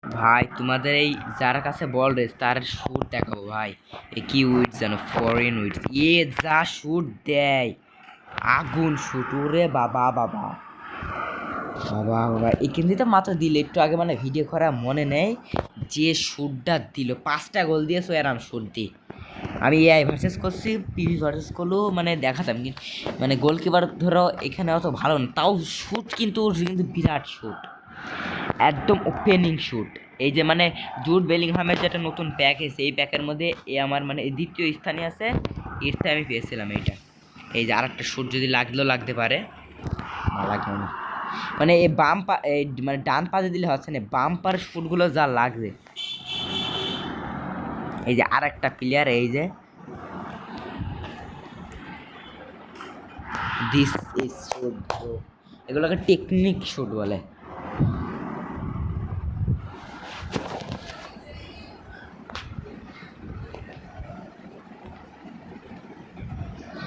ভাই তোমাদের এই যার কাছে বল রে তার শুট দেখাবো ভাই। এ কি উইট জানো, ফরেন উইট, এ যা শুট দেয়, আগুন শুট, ওরে বাবা বাবা বাবা বাবা। এখান দিয়ে তো মাত্র দিল একটু আগে, মানে ভিডিও করা মনে নেই যে শুটটা দিল, 5টা গোল দিয়েছো এরাম শুট দি। আমি এআই ভার্সেস করছি, পিভি ভার্সেস করলেও মানে দেখাতাম কিন্তু, মানে গোলকিপার ধরো এখানে অত ভালো না, তাও শুট কিন্তু ওর কিন্তু বিরাট শুট, একদম ওপেনিং শুট। এই যে মানে জুড বেলিংহামের যে একটা নতুন প্যাক এসে, এই প্যাকের মধ্যে এ আমার মানে দ্বিতীয় স্থানে আছে, এর থেকে আমি পেয়েছিলাম এইটা। এই যে আর একটা শুট যদি লাগলেও লাগতে পারে, না লাগবে না, মানে এই বাম পা এই মানে ডান পাশে দিলে হচ্ছে না, বাম পার শুটগুলো যা লাগবে। এই যে আর একটা প্লেয়ার, এই যে দিস ইজ শুট, এগুলোকে টেকনিক শুট বলে।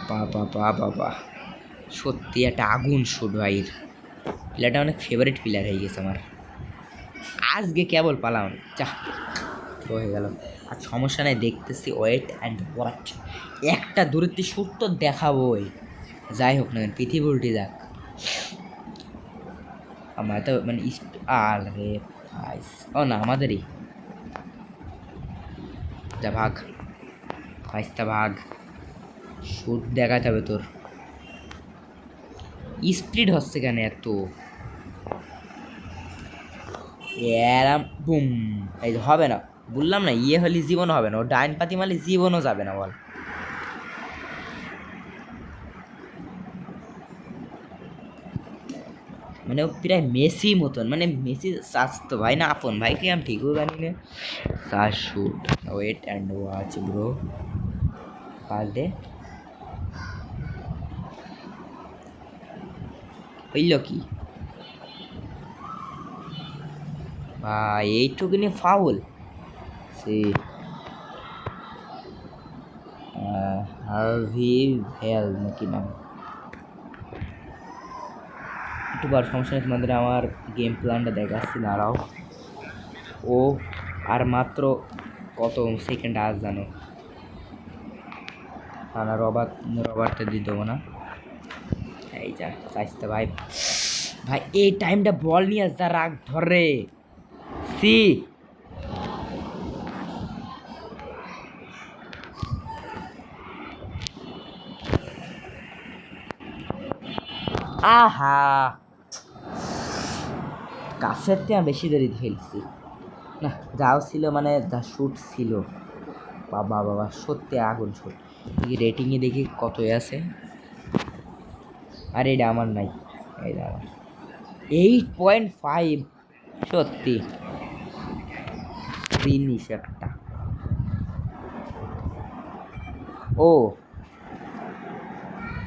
বাবা বাবা বাবা, সত্যি একটা আগুন শুট ভাই। প্লেয়ারটা অনেক ফেভারিট প্লেয়ার হয়ে গেছে আমার, আজকে কেবল পালাম চা হয়ে গেল। আর সমস্যা নেই, দেখতেছি, ওয়েট অ্যান্ড ওয়াচ, একটা দূরত্বে শুট তো দেখাবোই, যাই হোক না পৃথিবী উল্টে যাক। আমার তো মানে আর রে ভাই, ও না আমাদেরই, যা ভাগ ভাইস্তা ভাগ, শুট দেখাতে হবে তোর। স্পিড হচ্ছে কেন এত, এরাম বুম, এই হবে না, বললাম না, ইয়ে হলে জীবনও হবে না, ও ডাইন পাতি মারলে জীবনও যাবে না বল। মানে ও প্রায় মেসি মতন, মানে মেসি স্বাস্থ্য ভাই না আপন ভাইকে আমি ঠিকও জানি না। Sure shot, wait and watch bro, pass দে, হইল কি ভাই, এইটুকুনি ফাউল। সে হার্ভি ভেল নাকি নাম, একটু বার সমস্যা নেই, তোমাদের আমার গেম প্ল্যানটা দেখাচ্ছি দাঁড়াও। ও আর মাত্র কত সেকেন্ড আজ জানো, না রবারটা দিয়ে দেবো না। এই যা চাইতে ভাই, ভাই এই টাইমটা বল নিয়ে যা রাগ ধরে, সি আহা, কাছের থেকে বেশি দেরি খেলছি না, যাও ছিল মানে যা শুট ছিল, বাবা বাবা সত্যি আগুন শুট। রেটিংয়ে দেখি কত আছে, আর এটা আমার নাই, এটা আমার 8.5, সত্যি জিনিস একটা। ও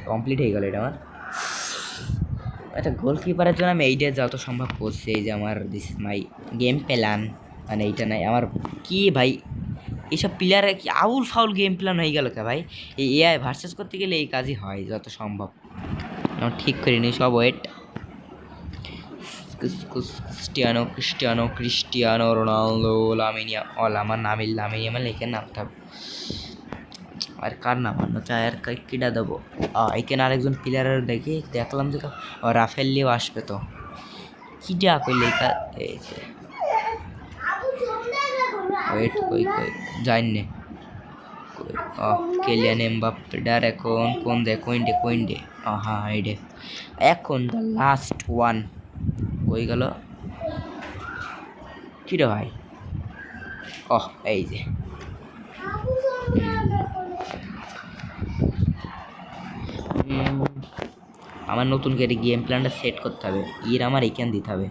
কমপ্লিট হয়ে গেল এটা আমার, একটা গোলকিপারের জন্য আমি এইটা যত সম্ভব করছি। এই যে আমার this is my game plan, মানে এইটা নাই আমার কি ভাই, এইসব প্লেয়ারে কি আউল ফাউল গেম প্ল্যান হয়ে গেল কে ভাই, এই এআই ভার্সেস করতে গেলে এই কাজই হয় যত সম্ভব। আমার ঠিক করিনি সব, ওয়েট, ক্রিস্টিয়ানো রোনালদো, লামিনিয়া অল, আমার নামিল লামিনিয়া মানে লিখে নামতে হবে। আর কার নাম আনো চাই, আর কিটা দেবো, এখানে আরেকজন প্লেয়ারের দেখি দেখলাম যে রাফেল লিও আসবে, তো কিটা কইলে এই যে ওয়েট কই কই জানি কেলিয়ান এমবাপ্পেডার এখন কোন দে হ্যাঁ এইডে, এখন দ্য লাস্ট ওয়ান কই গেল, কি রে ভাই, এই যে আমার নতুন করে গেম প্ল্যানটা সেট করতে হবে, আমার এখান দিতে হবে,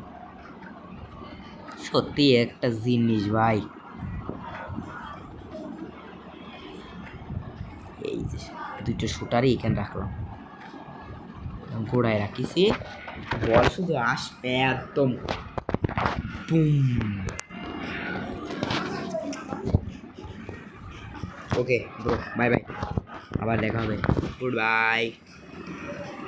সত্যি একটা জিনিস ভাই। এই যে দুটো শুটারই এখানে রাখলাম, গোড়ায় রাখিছি, বল শুধু আসবে একদম broom. Okay bro, bye bye, আবার দেখা হবে, গুড বাই।